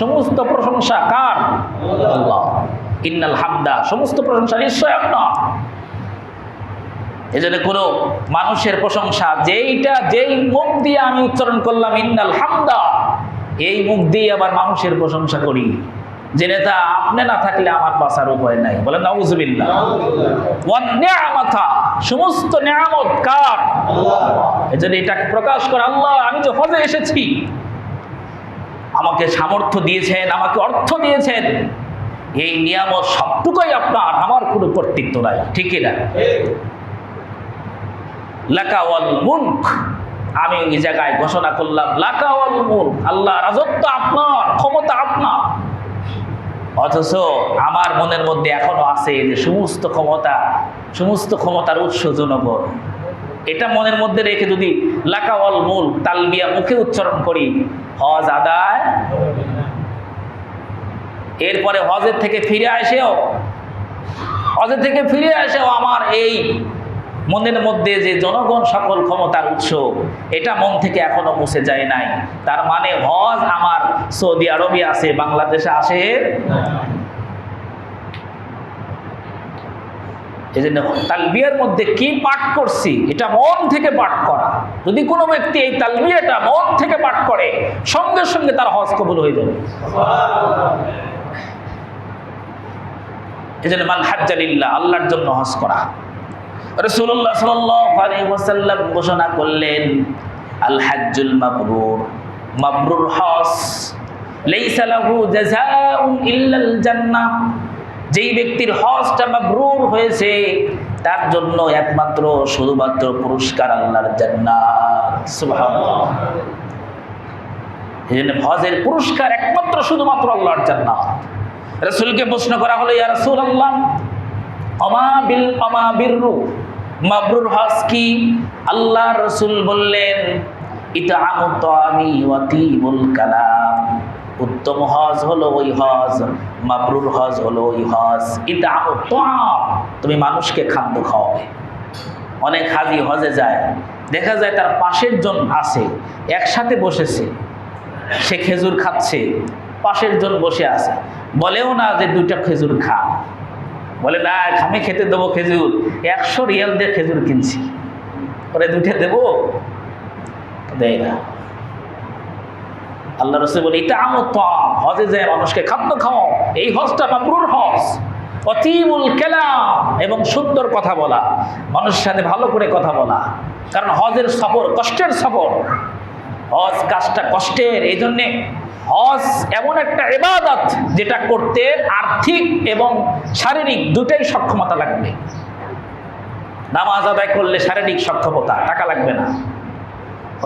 সমস্ত প্রশংসা কার? আল্লাহ। ইন্নাল হামদা, সমস্ত প্রশংসা নিশ্চয় আপনার। এজন্য কোনো মানুষের প্রশংসা যেই মুখ দিয়ে আমি উচ্চারণ করলাম ইন্নাল হামদা, এই মুখ দিয়ে আবার মানুষের প্রশংসা করি, যে নেতা আপনি না থাকলে আমার বাঁচার উপায় নাই, বলেন নাউযুবিল্লাহ। ওয়ান নি'মাতা, সমস্ত নিয়ামত কার? আল্লাহ। এজন্য এটাকে প্রকাশ করে আল্লাহ, আমি যে হজে এসেছি, আমাকে সামর্থ্য দিয়েছেন, আমাকে অর্থ দিয়েছেন, এই নিয়ামত সবটুকুই আপনার, আমার কোনো কর্তৃত্ব নাই, ঠিক না? লাকা ওয়াল মুলক, আমি এই জায়গায় ঘোষণা করলাম লাকা ওয়াল মুলক, আল্লাহ রাজত্ব আপনার, ক্ষমতা আপনার। অথচ আমার মনের মধ্যে এখনো আছে যে সমস্ত ক্ষমতার উৎস জনগণ। এটা মনের মধ্যে রেখে যদি লাকা ওয়াল মুলক তালবিয়া মুখে উচ্চারণ করি, হজ আদায়, এরপরে হজের থেকে ফিরে আসেও আমার এই মনের মধ্যে যে জনগণ সকল ক্ষমতার উৎস, এটা মন থেকে এখনো মুছে যায় নাই। তার মানে হজ আমার সৌদি আরবে আছে, বাংলাদেশে আসে। এই জন্য তালবিয়ার মধ্যে কি পাঠ করছি, এটা মন থেকে পাঠ করা। যদি কোনো ব্যক্তি এই তালবিয়াটা মন থেকে পাঠ করে, সঙ্গে সঙ্গে তার হজ কবুল হয়ে যাবে। এই জন্য মান হাজ্জা লিল্লাহ, আল্লাহর জন্য হজ করা। রাসূলুল্লাহ সাল্লাল্লাহু আলাইহি ওয়াসাল্লাম ঘোষণা করলেন আল হাজ্জুল মাবরুর, মাবরুর হজ, লাইসা লাহু জাযাউন ইল্লাল জান্নাহ, যেই ব্যক্তির হজটা মাবরুর হয়েছে তার জন্য একমাত্র শুধুমাত্র পুরস্কার আল্লাহর জান্নাত। সুবহানাল্লাহ। এই জন্য হজের পুরস্কার একমাত্র শুধুমাত্র আল্লাহর জান্নাত। রাসূলকে প্রশ্ন করা হলো, ইয়া রাসূলুল্লাহ আমা বিররু, মাবরুর হজ কি? আল্লাহর রাসূল বললেন ইতআমুত তাআমি ওয়া তিবুল কালাম, উত্তম হজ হলো ওই হজ, মাবরুর হজ হলো ওই হজ। ইতআমুত তাআম, তুমি মানুষকে খাদ্য খাওয়াবে। অনেক হাজি হজে যায়, দেখা যায় তার পাশের জন আছে, একসাথে বসেছে, সে খেজুর খাচ্ছে, পাশের জন বসে আছে, বলেও না যে দুইটা খেজুর খা, বলে না আমি খেতে দেবো খেজুর, 100 রিয়াল দিয়ে খেজুর কিনছি, ওরে দুইটা দেবো, দেয় না। আল্লাহ রাসূল বলে ইতআমুত তাআম, হজে যায় মানুষকে খাদ্য খাওয়াও, এই হজটা মাবরুর হজ। অতীবুল কালাম, এবং সুন্দর কথা বলা, মানুষের সাথে ভালো করে কথা বলা, কারণ হজের সফর কষ্টের সফর, হজ কাজটা কষ্টের। এই জন্যে হজ এমন একটা ইবাদত যেটা করতে আর্থিক এবং শারীরিক দুটাই সক্ষমতা লাগবে। নামাজ আদায় করলে শারীরিক সক্ষমতা, টাকা লাগবে না।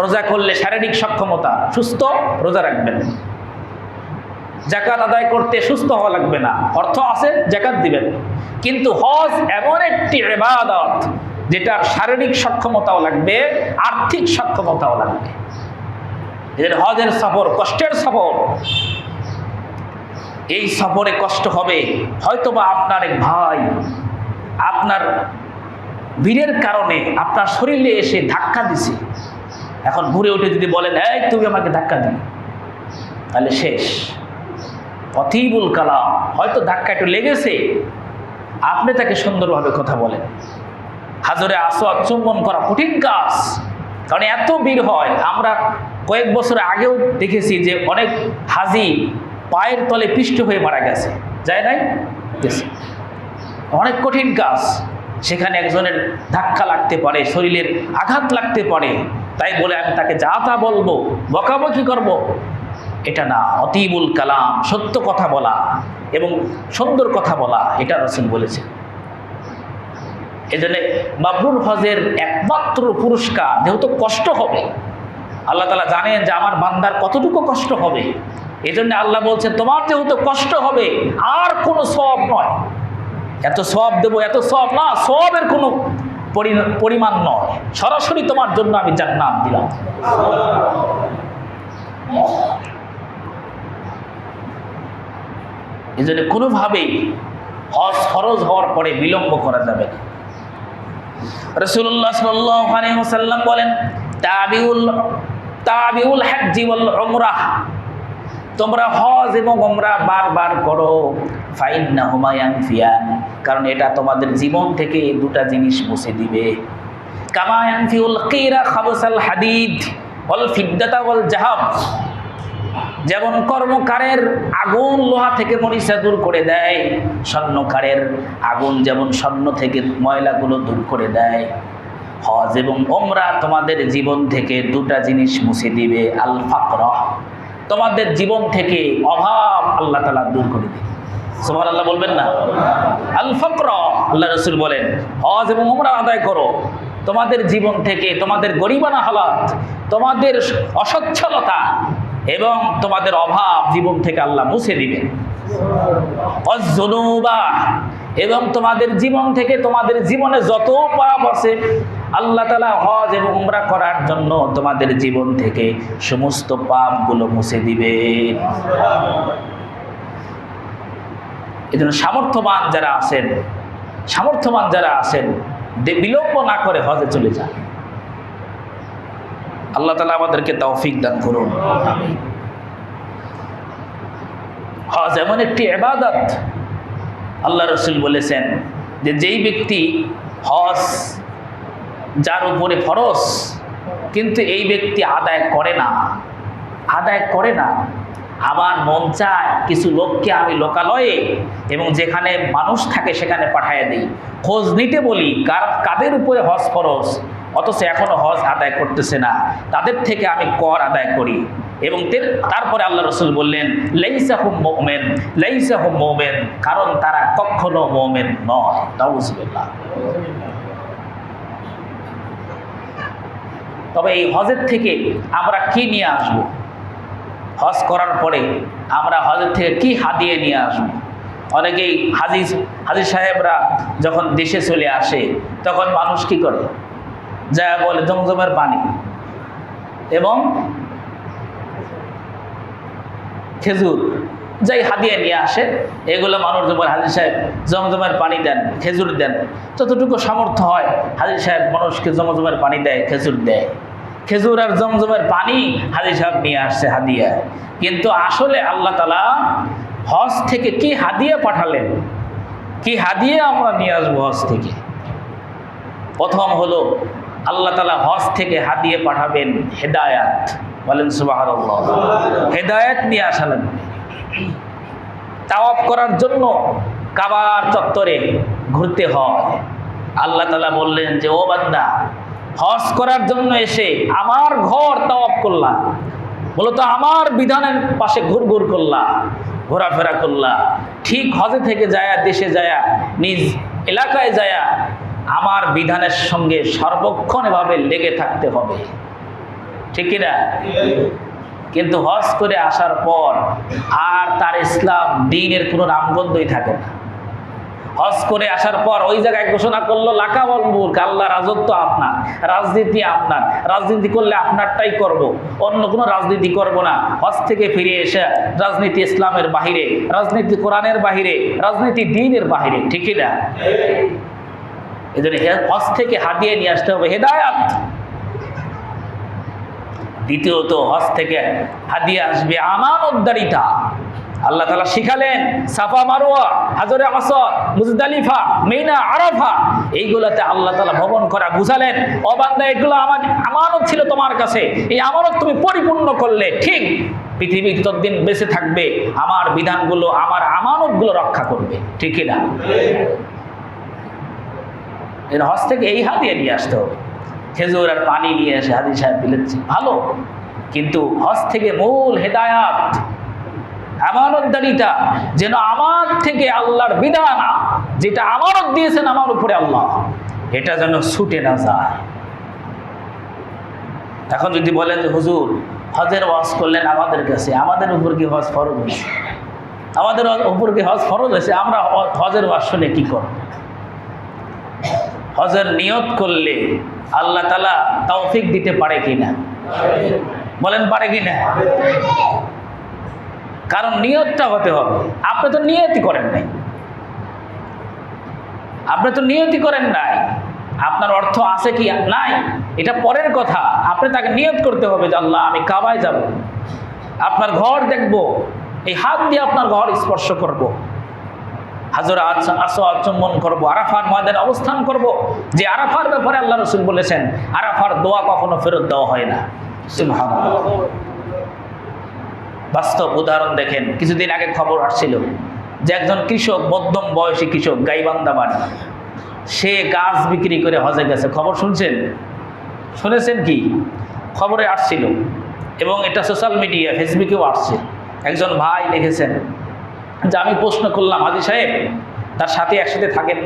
রোজা করলে শারীরিক সক্ষমতা, সুস্থ রোজা রাখবেন। যাকাত আদায় করতে সুস্থ হওয়া লাগবে না, অর্থ আছে যাকাত দিবেন। কিন্তু হজ এমন একটি ইবাদত যেটার শারীরিক সক্ষমতাও লাগবে, আর্থিক সক্ষমতাও লাগবে। এর হজের সফর কষ্টের সফর। এই সফরে কষ্ট হবে, হয়তোবা আপনার এক ভাই আপনার বীরের কারণে আপনার শরীরে এসে ধাক্কা দিছে, এখন ঘুরে উঠে যদি বলেন এই তুমি আমাকে ধাক্কা দিলে, তাহলে শেষ। অতীবুল কালাম, হয়তো ধাক্কা একটু লেগেছে, আপনি তাকে সুন্দরভাবে কথা বলেন। হাজরে আসওয়াদ চুম্বন করা কঠিন কাজ, কারণ এত ভিড় হয়। আমরা কয়েক বছর আগেও দেখেছি যে অনেক হাজি পায়ের তলে পিষ্ট হয়ে মারা গেছে, যায় নাই? গেছে। অনেক কঠিন কাজ, সেখানে একজনের ধাক্কা লাগতে পারে, শরীরের আঘাত লাগতে পারে, তাই বলে আমি তাকে যা তা বলবো, বকাবকি করব, এটা না। অতীবুল কালাম, সত্য কথা বলা এবং সুন্দর কথা বলা, এটা রাসূল বলেছেন। এই জন্য মাবরুর হজের একমাত্র পুরস্কার, যেহেতু কষ্ট হবে, আল্লাহ তাআলা জানেন যে আমার বান্দার কতটুকু কষ্ট হবে, এই জন্য আল্লাহ বলছেন তোমার যেহেতু কষ্ট হবে, আর কোনো সওয়াব নয়, এত সওয়াব দেবো, এত সওয়াব না, সওয়াবের কোনো পরিমাণ নয়, সরাসরি তোমার জন্য আমি জান্নাত দিলাম। এই জন্য কোনোভাবেই হজ ফরজ হওয়ার পরে বিলম্ব করা যাবে না। রাসূলুল্লাহ সাল্লাল্লাহু আলাইহি ওয়াসাল্লাম বলেন তাবিউল হজ্জি ওয়াল উমরাহ, তোমরা হজ এবং উমরা বারবার করো, ফাইন্নাহুমা ইয়ানফিয়ান, কারণ এটা তোমাদের জীবন থেকে দুটা জিনিস মুছে দিবে। কামা ইয়ানফিউল কিরা খাবসাল হাদিদ ওয়াল ফিদ্দাতা ওয়াল জাহাব, যেমন কর্মকারের আগুন লোহা থেকে মরিচা দূর করে দেয়, স্বর্ণকারের আগুন যেমন স্বর্ণ থেকে ময়লাগুলো দূর করে দেয়, হজ এবং উমরা তোমাদের জীবন থেকে দুটা জিনিস মুছে দিবে। আল ফাকর, তোমাদের জীবন থেকে অভাব আল্লাহ তাআলা দূর করে দিবে। সুবহানাল্লাহ বলবেন না? আল ফাকর, আল্লাহ রাসূল বলেন হজ এবং উমরা আদায় করো, তোমাদের জীবন থেকে তোমাদের গরিবানা হালাত, তোমাদের অসচ্ছলতা এবং তোমাদের অভাব জীবন থেকে আল্লাহ মুছে দিবেন। অযুনুবা, এবং তোমাদের জীবন থেকে তোমাদের জীবনে যত পাপ আছে আল্লাহ তাআলা হজ এবং উমরা করার জন্য তোমাদের জীবন থেকে সমস্ত পাপগুলো মুছে দিবেন। এজন্য সামর্থ্যবান যারা আছেন বিলম্ব না করে হজে চলে যান। আল্লাহ তাআলা আমাদেরকে তৌফিক দান করুন। হজ এমন একটি ইবাদত, আল্লাহ রাসূল বলেছেন যে যেই ব্যক্তি হজ যার উপরে ফরজ কিন্তু এই ব্যক্তি আদায় করে না, আমার মন চায় কিছু লোককে আমি লোকালয়ে এবং যেখানে মানুষ থাকে সেখানে পাঠিয়ে দিই, খোঁজ নিতে বলি কাদের উপরে হজ ফরজ অথচ এখনো হজ আদায় করতেছে না, তাদের থেকে আমি কর আদায় করি। এবং তারপরে আল্লাহ রাসূল বললেন লাইসা হুম মুমিন, কারণ তারা কখনো মুমিন নয়। নাউযুবিল্লাহ। তবে এই হজের থেকে আমরা কি নিয়ে আসব? হজ করার পরে আমরা হজের থেকে কি হাদিয়া নিয়ে আসব? অনেকেই হাজি সাহেবরা যখন দেশে চলে আসে তখন মানুষ কি করে, যা বলে জমজমের পানি এবং খেজুর যাই হাদিয়া নিয়ে আসে, এগুলো মানুষ বলে হাজি সাহেব জমজমের পানি দেন, খেজুর দেন। যতটুকু সামর্থ্য হয় হাজি সাহেব মানুষকে জমজমের পানি দেয়, খেজুর দেয়। খেজুর আর জমজমের পানি হাজি সাহেব নিয়ে আসছে হাদিয়া, কিন্তু আসলে আল্লাহ তাআলা হজ থেকে কি হাদিয়া পাঠালেন, কি হাদিয়া আমরা নিয়ে আসবো হজ থেকে? প্রথম হলো আল্লাহ তাআলা হজ থেকে হাদিয়া পাঠাবেন হেদায়াত। বলেন সুবহানাল্লাহ। হেদায়াত নিয়ে আসলেন। তাওয়াফ করার জন্য কাবার চত্বরে ঘুরতে হয়। আল্লাহ তাআলা বললেন যে ও বান্দা, হজ করার জন্য এসে আমার ঘর তাওয়াফ করলা, মূলত আমার বিধানের পাশে ঘুরঘুর করলা, ঘোরাফেরা করলা, ঠিক হজে থেকে যায়া দেশে যায়া নিজ এলাকায় যায়া আমার বিধানের সঙ্গে সর্বক্ষণ এভাবে লেগে থাকতে হবে, ঠিক কিনা? কিন্তু হজ করে আসার পর আর তার ইসলাম দ্বীনের কোনো নামগন্ধই থাকে না। হজ করে আসার পর ওই জায়গায় ঘোষণা করলো লাকাওয়াল মুলক, আল্লাহ রাজত্ব আপনার, রাজনীতি আপনার, রাজনীতি করলে আপনারটাই করব, অন্য কোনো রাজনীতি করব না। হজ থেকে ফিরে এসে রাজনীতি ইসলামের বাহিরে, রাজনীতি কোরআনের বাহিরে, রাজনীতি দ্বীনের বাহিরে, ঠিক না? এই জন্য হজ থেকে হাদিয়া নিয়ে আসতে হবে হেদায়াত। দ্বিতীয়ত হজ থেকে হাদিয়া আসবে আমানতদারিতা। আল্লাহ তাআলা শিখালেন সাফা মারওয়া, হাজরে আসওয়াদ, মুজদালিফা, মিনা, আরাফা, এইগুলাতে আল্লাহ তাআলা ভ্রমণ করা বুঝালেন, ও বান্দা এগুলো আমার আমানত ছিল তোমার কাছে, এই আমানত তুমি পরিপূর্ণ করলে ঠিক পৃথিবীতে ততদিন বেঁচে থাকবে, আমার বিধানগুলো, আমার আমানতগুলো রক্ষা করবে, ঠিক না? এর হজ থেকে এই হাদিয়া নিয়ে আসতে হবে। খেজুর আর পানি নিয়ে এসে হাজি সাহেব দিলেছে ভালো, কিন্তু হজ থেকে মূল হেদায়াত আমানতদারিতা, যেন আমার থেকে আল্লাহর বিধান যেটা আমানত দিয়েছেন আমার উপরে আল্লাহ, এটা যেন ছুটে না যায়। এখন যদি বলেন যে হুজুর হজের ওয়াজ করলেন আমাদের কাছে, আমাদের উপর কি হজ ফরজ হয়েছে? আমাদের উপর কি হজ ফরজ হয়েছে? আমরা হজের ওয়াজ শুনে কি করব? হজের নিয়ত করলে আল্লাহ তাআলা তৌফিক দিতে পারে কিনা? বলেন পারে কিনা? কারণ নিয়তটা হতে হবে। আপনি তো নিয়তই করেন নাই, আপনার অর্থ আছে কি নাই এটা পরের কথা। আপনি তাকে নিয়ত করতে হবে যে আল্লাহ আমি কাবায় যাব, আপনার ঘর দেখব, এই হাত দিয়ে আপনার ঘর স্পর্শ করব, হাজরে আসওয়াদ চুম্বন করব, আরাফার ময়দানে অবস্থান করব। যে আরাফার ব্যাপারে আল্লাহ রাসূল বলেছেন, আরাফার দোয়া কখনো ফেরত দেওয়া হয় না। সুবহানাল্লাহ। বাস্তব উদাহরণ দেখেন, কিছুদিন আগে খবর আসছিল যে একজন কৃষক, মধ্যম বয়সী কৃষক, গাইবান্ধা বাড়ি, সে গাছ বিক্রি করে হজে গেছে। খবর শুনছেন? শুনেছেন কি? খবরে আসছিল এবং এটা সোশ্যাল মিডিয়া, ফেসবুকেও আসছে। একজন ভাই লিখেছেন যে আমি প্রশ্ন করলাম, হাজী সাহেব, তার সাথে একসাথে থাকেন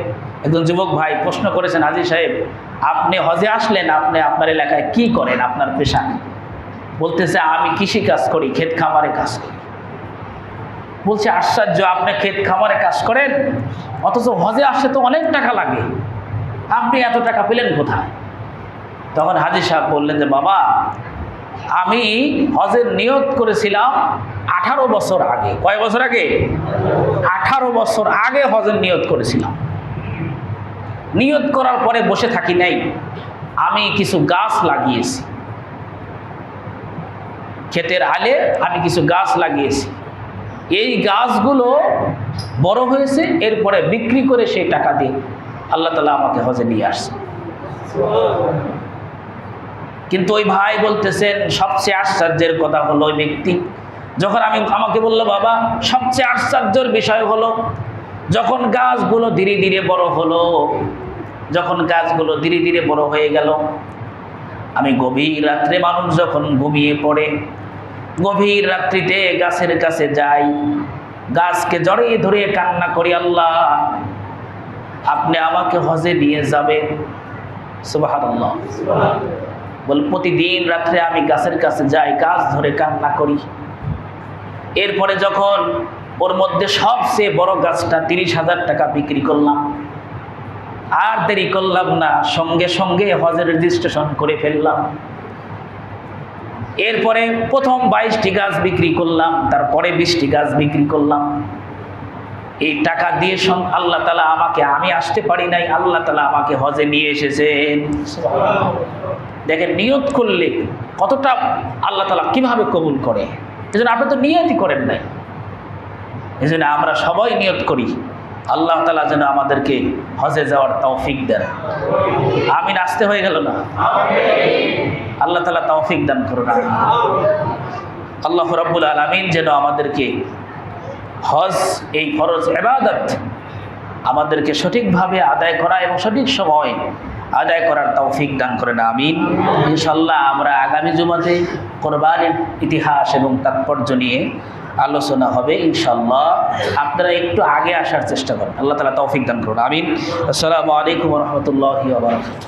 একজন যুবক ভাই, প্রশ্ন করেছেন, হাজী সাহেব আপনি হজে আসলেন, আপনি আপনার এলাকায় কি করেন, আপনার পেশা? বলতেছে আমি কৃষি কাজ করি, ক্ষেত খামারে কাজ করি। বলছে আশ্চর্য, আপনি ক্ষেত খামারে কাজ করেন, অথচ হজে আসতে তো অনেক টাকা লাগে, আপনি এত টাকা পেলেন কোথায়? তখন হাজী সাহেব বললেন যে বাবা, আমি হজের নিয়ত করেছিলাম 18 বছর আগে। কয় বছর আগে? 18 বছর আগে হজের নিয়ত করেছিলাম। নিয়ত করার পরে বসে থাকি নাই, আমি কিছু গাছ লাগিয়েছি, ক্ষেতের আলে আমি কিছু গাছ লাগিয়েছি। এই গাছগুলো বড় হয়েছে, এরপরে বিক্রি করে সেই টাকা দিয়ে আল্লাহ তাআলা আমাকে হজে নিয়ে আসছে। কিন্তু ওই ভাই বলতেছেন সবচেয়ে আশ্চর্যের কথা হলো, ওই ব্যক্তি যখন আমাকে বললো বাবা সবচেয়ে আশ্চর্যের বিষয় হলো, যখন গাছগুলো ধীরে ধীরে বড় হলো, যখন গাছগুলো ধীরে ধীরে বড় হয়ে গেল, আমি গভীর রাত্রে, মানুষ যখন ঘুমিয়ে পড়ে, গভীর রাত্রিতে গাছের কাছে যাই, গাছকে জড়িয়ে ধরে কান্না করি, আল্লাহ আপনি আমাকে হজে নিয়ে যাবেন। সুবহানাল্লাহ। বল প্রতিদিন রাত্রে আমি গাছের কাছে যাই, গাছ ধরে কান্না করি। এরপরে যখন ওর মধ্যে সবচেয়ে বড় গাছটা 30,000 টাকা বিক্রি করলাম, আর দেরি করলাম না, সঙ্গে সঙ্গে হজের রেজিস্ট্রেশন করে ফেললাম। এরপরে প্রথম 22টি গাছ বিক্রি করলাম, তারপরে 20টি গাছ বিক্রি করলাম। এই টাকা দিয়ে আল্লাহ তাআলা আমাকে, আমি আসতে পারি নাই, আল্লাহ তাআলা আমাকে হজে নিয়ে এসেছেন। দেখেন নিয়ত করলে কতটা আল্লাহ তাআলা কিভাবে কবুল করে। এজন্য আপনি তো নিয়তই করেন নাই। এজন্য আমরা সবাই নিয়ত করি, আল্লাহ তাআলা যেন আমাদেরকে হজে যাওয়ার তৌফিক দেন। আমিন। আসতে হয়ে গেল না? আল্লাহ তাআলা তৌফিক দান করুন। আল্লাহ রাব্বুল আলামিন যেন আমাদেরকে হজ, এই ফরজ ইবাদত আমাদেরকে সঠিকভাবে আদায় করা এবং সঠিক সময় আদায় করার তৌফিক দান করেন। আমিন। ইনশাআল্লাহ আমরা আগামী জুমাতে কোরবানির ইতিহাস এবং তাৎপর্য নিয়ে আলোচনা হবে ইনশাআল্লাহ। আপনারা একটু আগে আসার চেষ্টা করেন। আল্লাহ তাআলা তৌফিক দান করুন। আমিন। আসসালামু আলাইকুম ওয়া রাহমাতুল্লাহি ওয়া বারাকাতুহু।